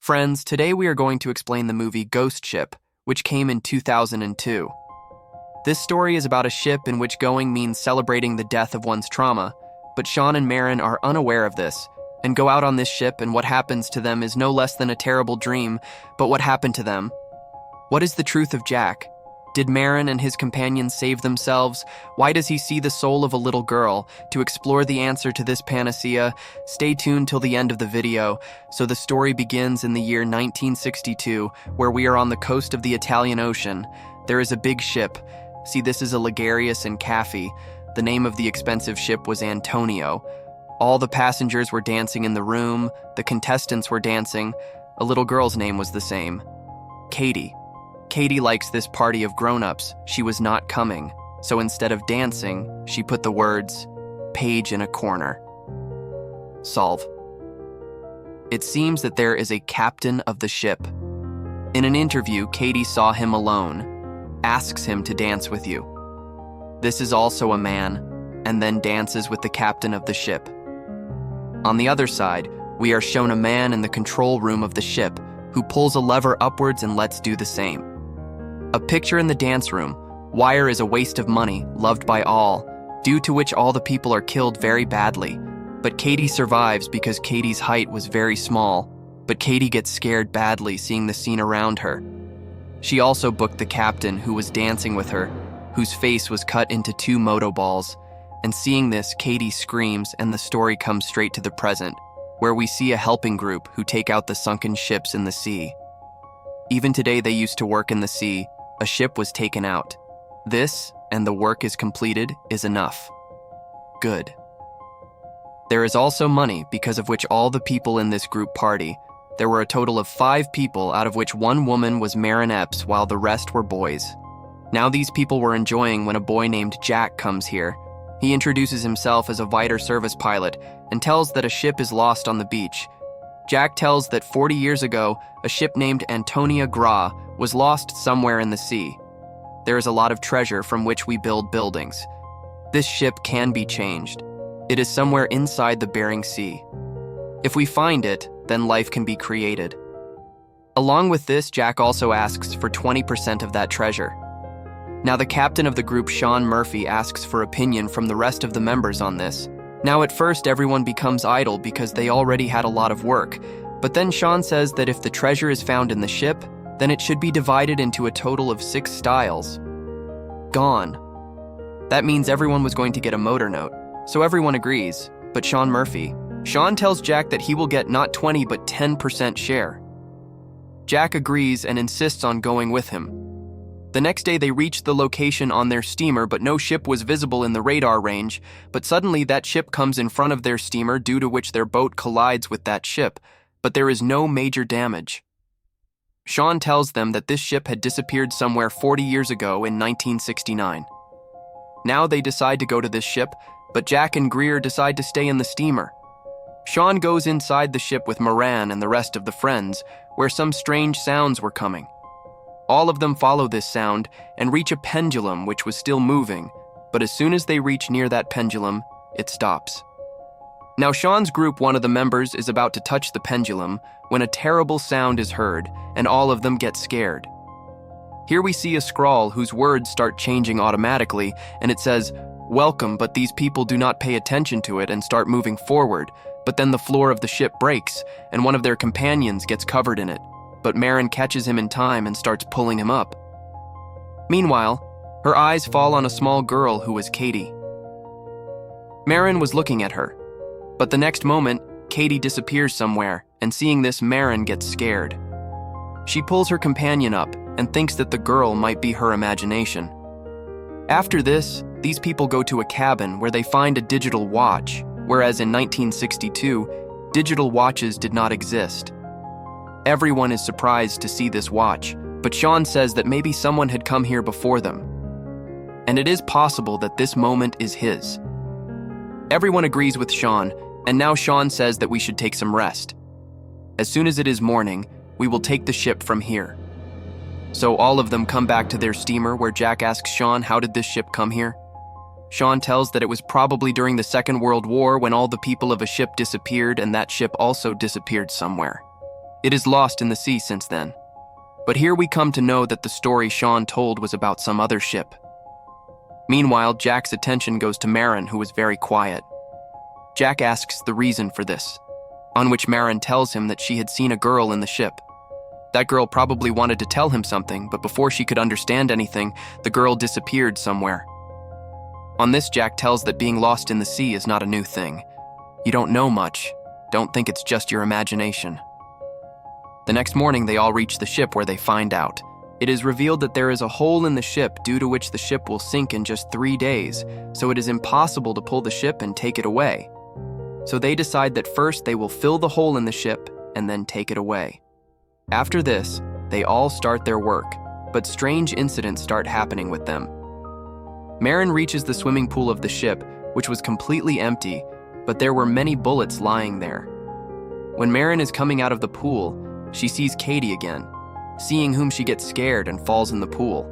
Friends, today we are going to explain the movie Ghost Ship, which came in 2002. This story is about a ship in which going means celebrating the death of one's trauma, but Sean and Marin are unaware of this and go out on this ship, and what happens to them is no less than a terrible dream. But what happened to them? What is the truth of Jack? Did Marin and his companions save themselves? Why does he see the soul of a little girl? To explore the answer to this panacea, stay tuned till the end of the video. So the story begins in the year 1962, where we are on the coast of the Italian Ocean. There is a big ship. See, this is a Ligarius and Caffey. The name of the expensive ship was Antonio. All the passengers were dancing in the room. The contestants were dancing. A little girl's name was the same. Katie. Katie likes this party of grown-ups. She was not coming, so instead of dancing, she put the words, "Page in a corner." Solve. It seems that there is a captain of the ship. In an interview, Katie saw him alone, asks him to dance with you. This is also a man, and then dances with the captain of the ship. On the other side, we are shown a man in the control room of the ship who pulls a lever upwards and lets do the same. A picture in the dance room. Wire is a waste of money, loved by all, due to which all the people are killed very badly. But Katie survives because Katie's height was very small, but Katie gets scared badly seeing the scene around her. She also booked the captain who was dancing with her, whose face was cut into 2 moto balls. And seeing this, Katie screams, and the story comes straight to the present, where we see a helping group who take out the sunken ships in the sea. Even today they used to work in the sea. A ship was taken out. This, and the work is completed, is enough. Good. There is also money, because of which all the people in this group party. There were a total of 5 people, out of which 1 woman was Marin Epps, while the rest were boys. Now these people were enjoying when a boy named Jack comes here. He introduces himself as a Viter service pilot and tells that a ship is lost on the beach. Jack tells that 40 years ago, a ship named Antonia Gra was lost somewhere in the sea. There is a lot of treasure from which we build buildings. This ship can be changed. It is somewhere inside the Bering Sea. If we find it, then life can be created. Along with this, Jack also asks for 20% of that treasure. Now the captain of the group, Sean Murphy, asks for opinion from the rest of the members on this. Now at first everyone becomes idle because they already had a lot of work, but then Sean says that if the treasure is found in the ship, then it should be divided into a total of 6 styles. Gone. That means everyone was going to get a motor note, so everyone agrees, but Sean tells Jack that he will get not 20 but 10% share. Jack agrees and insists on going with him. The next day they reached the location on their steamer, but no ship was visible in the radar range, but suddenly that ship comes in front of their steamer, due to which their boat collides with that ship, but there is no major damage. Sean tells them that this ship had disappeared somewhere 40 years ago in 1969. Now they decide to go to this ship, but Jack and Greer decide to stay in the steamer. Sean goes inside the ship with Moran and the rest of the friends, where some strange sounds were coming. All of them follow this sound and reach a pendulum which was still moving, but as soon as they reach near that pendulum, it stops. Now Sean's group, one of the members, is about to touch the pendulum when a terrible sound is heard, and all of them get scared. Here we see a scrawl whose words start changing automatically, and it says, "Welcome," but these people do not pay attention to it and start moving forward, but then the floor of the ship breaks, and one of their companions gets covered in it, but Marin catches him in time and starts pulling him up. Meanwhile, her eyes fall on a small girl who was Katie. Marin was looking at her, but the next moment, Katie disappears somewhere, and seeing this, Marin gets scared. She pulls her companion up and thinks that the girl might be her imagination. After this, these people go to a cabin where they find a digital watch, whereas in 1962, digital watches did not exist. Everyone is surprised to see this watch, but Sean says that maybe someone had come here before them. And it is possible that this moment is his. Everyone agrees with Sean, and now Sean says that we should take some rest. As soon as it is morning, we will take the ship from here. So all of them come back to their steamer, where Jack asks Sean, how did this ship come here? Sean tells that it was probably during the Second World War when all the people of a ship disappeared, and that ship also disappeared somewhere. It is lost in the sea since then. But here we come to know that the story Sean told was about some other ship. Meanwhile, Jack's attention goes to Marin, who is very quiet. Jack asks the reason for this, on which Marin tells him that she had seen a girl in the ship. That girl probably wanted to tell him something, but before she could understand anything, the girl disappeared somewhere. On this, Jack tells that being lost in the sea is not a new thing. You don't know much. Don't think it's just your imagination. The next morning, they all reach the ship where they find out. It is revealed that there is a hole in the ship due to which the ship will sink in just 3 days, so it is impossible to pull the ship and take it away. So they decide that first they will fill the hole in the ship and then take it away. After this, they all start their work, but strange incidents start happening with them. Marin reaches the swimming pool of the ship, which was completely empty, but there were many bullets lying there. When Marin is coming out of the pool, she sees Katie again, seeing whom she gets scared and falls in the pool.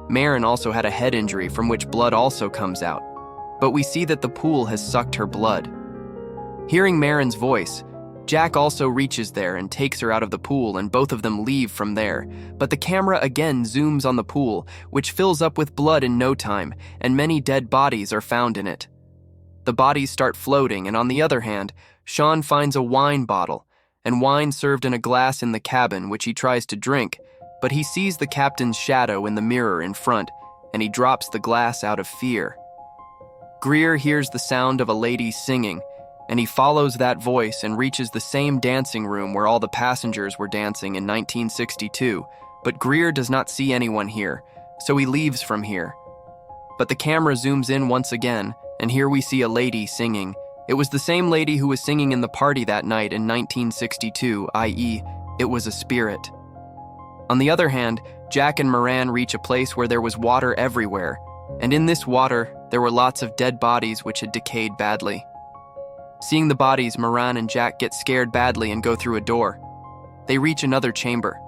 Marin also had a head injury from which blood also comes out, but we see that the pool has sucked her blood. Hearing Marin's voice, Jack also reaches there and takes her out of the pool, and both of them leave from there, but the camera again zooms on the pool, which fills up with blood in no time, and many dead bodies are found in it. The bodies start floating, and on the other hand, Sean finds a wine bottle, and wine served in a glass in the cabin, which he tries to drink, but he sees the captain's shadow in the mirror in front, and he drops the glass out of fear. Greer hears the sound of a lady singing, and he follows that voice and reaches the same dancing room where all the passengers were dancing in 1962, but Greer does not see anyone here, so he leaves from here. But the camera zooms in once again, and here we see a lady singing. It was the same lady who was singing in the party that night in 1962, i.e., it was a spirit. On the other hand, Jack and Moran reach a place where there was water everywhere, and in this water, there were lots of dead bodies which had decayed badly. Seeing the bodies, Moran and Jack get scared badly and go through a door. They reach another chamber.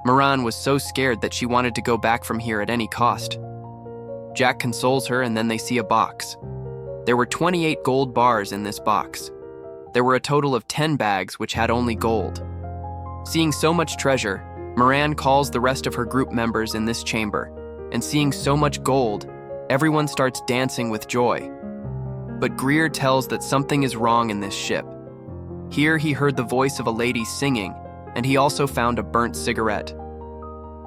Moran was so scared that she wanted to go back from here at any cost. Jack consoles her, and then they see a box. There were 28 gold bars in this box. There were a total of 10 bags which had only gold. Seeing so much treasure, Moran calls the rest of her group members in this chamber, and seeing so much gold, everyone starts dancing with joy. But Greer tells that something is wrong in this ship. Here he heard the voice of a lady singing, and he also found a burnt cigarette.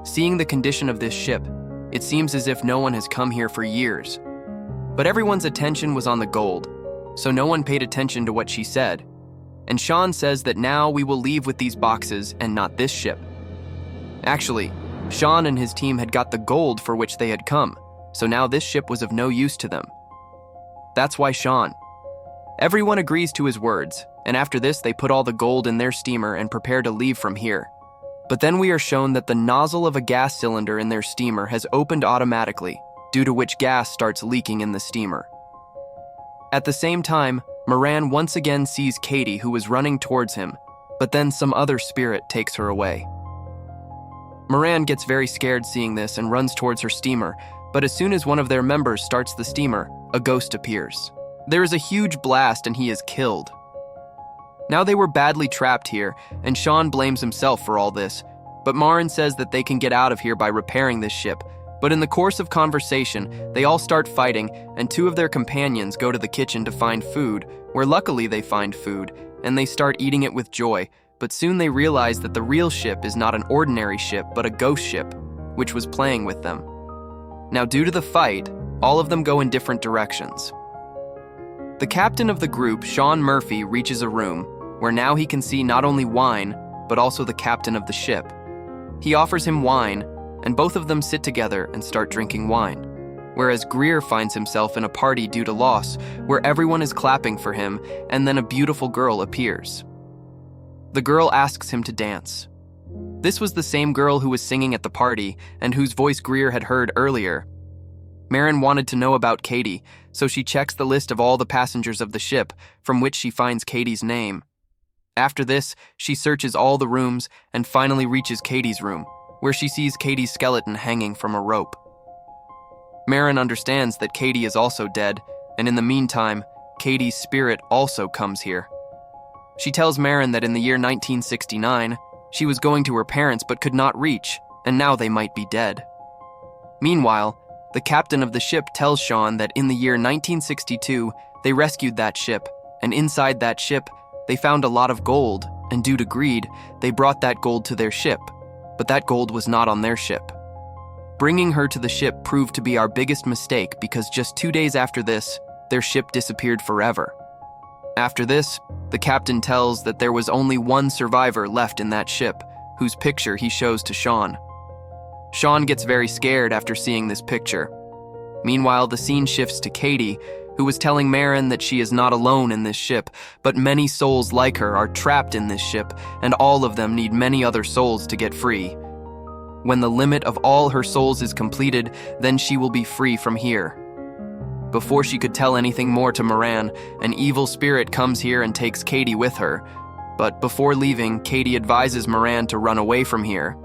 Seeing the condition of this ship, it seems as if no one has come here for years. But everyone's attention was on the gold, so no one paid attention to what she said. And Sean says that now we will leave with these boxes and not this ship. Actually, Sean and his team had got the gold for which they had come, so now this ship was of no use to them. That's why Sean. Everyone agrees to his words, and after this they put all the gold in their steamer and prepare to leave from here. But then we are shown that the nozzle of a gas cylinder in their steamer has opened automatically, due to which gas starts leaking in the steamer. At the same time, Moran once again sees Katie, who is running towards him, but then some other spirit takes her away. Moran gets very scared seeing this and runs towards her steamer, but as soon as one of their members starts the steamer, a ghost appears. There is a huge blast and he is killed. Now they were badly trapped here, and Sean blames himself for all this, but Marin says that they can get out of here by repairing this ship. But in the course of conversation, they all start fighting, and 2 of their companions go to the kitchen to find food, where luckily they find food, and they start eating it with joy, but soon they realize that the real ship is not an ordinary ship, but a ghost ship, which was playing with them. Now, due to the fight, all of them go in different directions. The captain of the group, Sean Murphy, reaches a room, where now he can see not only wine, but also the captain of the ship. He offers him wine, and both of them sit together and start drinking wine, whereas Greer finds himself in a party due to loss, where everyone is clapping for him, and then a beautiful girl appears. The girl asks him to dance. This was the same girl who was singing at the party, and whose voice Greer had heard earlier. Marin wanted to know about Katie, so she checks the list of all the passengers of the ship, from which she finds Katie's name. After this, she searches all the rooms, and finally reaches Katie's room, where she sees Katie's skeleton hanging from a rope. Marin understands that Katie is also dead, and in the meantime, Katie's spirit also comes here. She tells Marin that in the year 1969, she was going to her parents but could not reach, and now they might be dead. Meanwhile, the captain of the ship tells Sean that in the year 1962, they rescued that ship, and inside that ship, they found a lot of gold, and due to greed, they brought that gold to their ship, but that gold was not on their ship. Bringing her to the ship proved to be our biggest mistake because just 2 days after this, their ship disappeared forever. After this, the captain tells that there was only one survivor left in that ship, whose picture he shows to Sean. Sean gets very scared after seeing this picture. Meanwhile, the scene shifts to Katie, who was telling Marin that she is not alone in this ship, but many souls like her are trapped in this ship, and all of them need many other souls to get free. When the limit of all her souls is completed, then she will be free from here. Before she could tell anything more to Moran, an evil spirit comes here and takes Katie with her. But before leaving, Katie advises Moran to run away from here.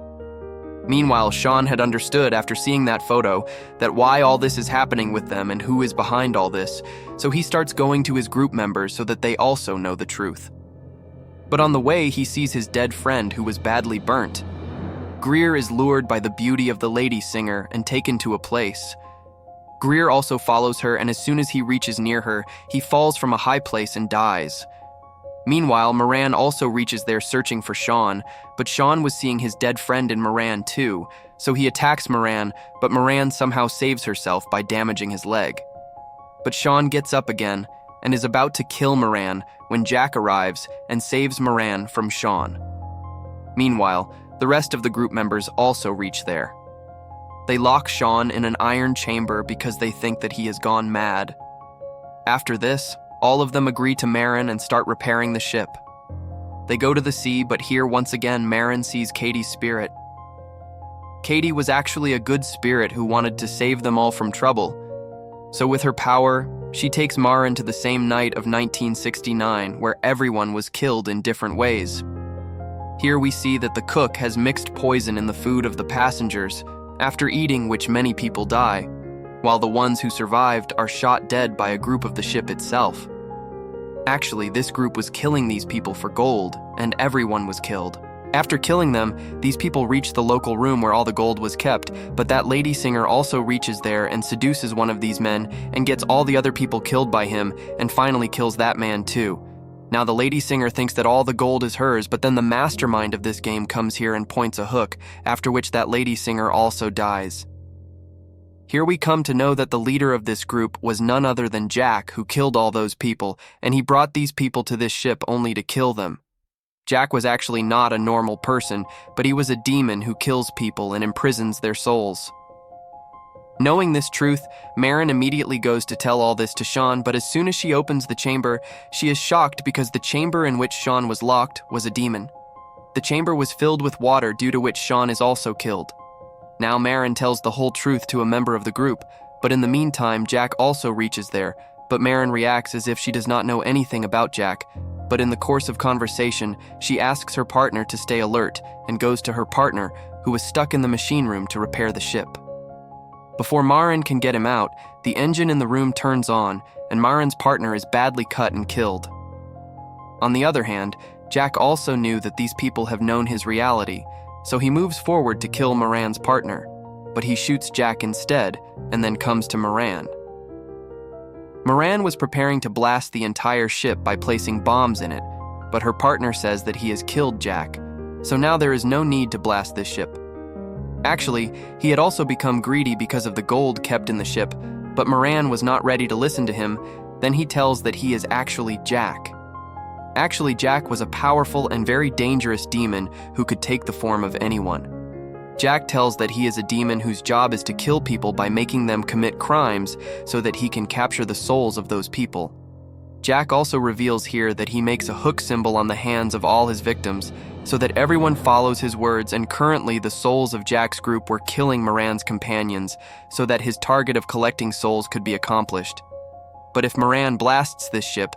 Meanwhile, Sean had understood after seeing that photo that why all this is happening with them and who is behind all this, so he starts going to his group members so that they also know the truth. But on the way, he sees his dead friend who was badly burnt. Greer is lured by the beauty of the lady singer and taken to a place. Greer also follows her, and as soon as he reaches near her, he falls from a high place and dies. Meanwhile, Moran also reaches there searching for Sean, but Sean was seeing his dead friend in Moran too, so he attacks Moran, but Moran somehow saves herself by damaging his leg. But Sean gets up again and is about to kill Moran when Jack arrives and saves Moran from Sean. Meanwhile, the rest of the group members also reach there. They lock Sean in an iron chamber because they think that he has gone mad. After this, all of them agree to Marin and start repairing the ship. They go to the sea, but here once again Marin sees Katie's spirit. Katie was actually a good spirit who wanted to save them all from trouble. So with her power, she takes Marin to the same night of 1969 where everyone was killed in different ways. Here we see that the cook has mixed poison in the food of the passengers, after eating which many people die, while the ones who survived are shot dead by a group of the ship itself. Actually, this group was killing these people for gold, and everyone was killed. After killing them, these people reach the local room where all the gold was kept, but that lady singer also reaches there and seduces one of these men and gets all the other people killed by him and finally kills that man too. Now the lady singer thinks that all the gold is hers, but then the mastermind of this game comes here and points a hook, after which that lady singer also dies. Here we come to know that the leader of this group was none other than Jack, who killed all those people, and he brought these people to this ship only to kill them. Jack was actually not a normal person, but he was a demon who kills people and imprisons their souls. Knowing this truth, Marin immediately goes to tell all this to Sean, but as soon as she opens the chamber, she is shocked because the chamber in which Sean was locked was a demon. The chamber was filled with water, due to which Sean is also killed. Now Marin tells the whole truth to a member of the group, but in the meantime Jack also reaches there, but Marin reacts as if she does not know anything about Jack. But in the course of conversation, she asks her partner to stay alert and goes to her partner, who was stuck in the machine room, to repair the ship. Before Marin can get him out, the engine in the room turns on, and Marin's partner is badly cut and killed. On the other hand, Jack also knew that these people have known his reality, so he moves forward to kill Moran's partner, but he shoots Jack instead and then comes to Moran. Moran was preparing to blast the entire ship by placing bombs in it, but her partner says that he has killed Jack, so now there is no need to blast this ship. Actually, he had also become greedy because of the gold kept in the ship, but Moran was not ready to listen to him. Then he tells that he is actually Jack. Actually, Jack was a powerful and very dangerous demon who could take the form of anyone. Jack tells that he is a demon whose job is to kill people by making them commit crimes so that he can capture the souls of those people. Jack also reveals here that he makes a hook symbol on the hands of all his victims so that everyone follows his words, and currently the souls of Jack's group were killing Moran's companions so that his target of collecting souls could be accomplished. But if Moran blasts this ship,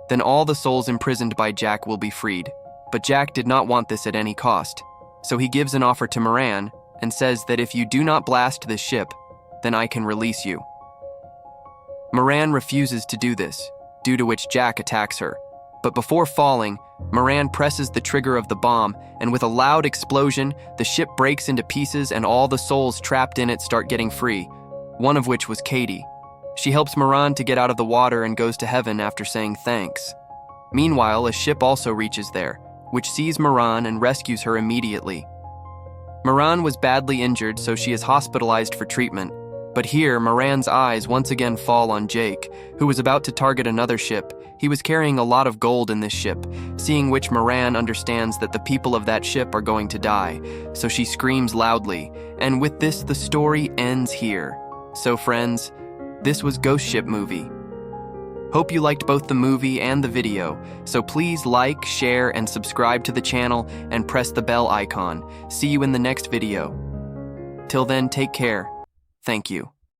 then all the souls imprisoned by Jack will be freed. But Jack did not want this at any cost, so he gives an offer to Moran and says that if you do not blast this ship, then I can release you. Moran refuses to do this, due to which Jack attacks her. But before falling, Moran presses the trigger of the bomb, and with a loud explosion, the ship breaks into pieces and all the souls trapped in it start getting free, one of which was Katie. She helps Moran to get out of the water and goes to heaven after saying thanks. Meanwhile, a ship also reaches there, which sees Moran and rescues her immediately. Moran was badly injured, so she is hospitalized for treatment. But here, Moran's eyes once again fall on Jake, who was about to target another ship. He was carrying a lot of gold in this ship, seeing which Moran understands that the people of that ship are going to die, so she screams loudly, and with this, the story ends here. So friends, this was Ghost Ship Movie. Hope you liked both the movie and the video, so please like, share, and subscribe to the channel and press the bell icon. See you in the next video. Till then, take care. Thank you.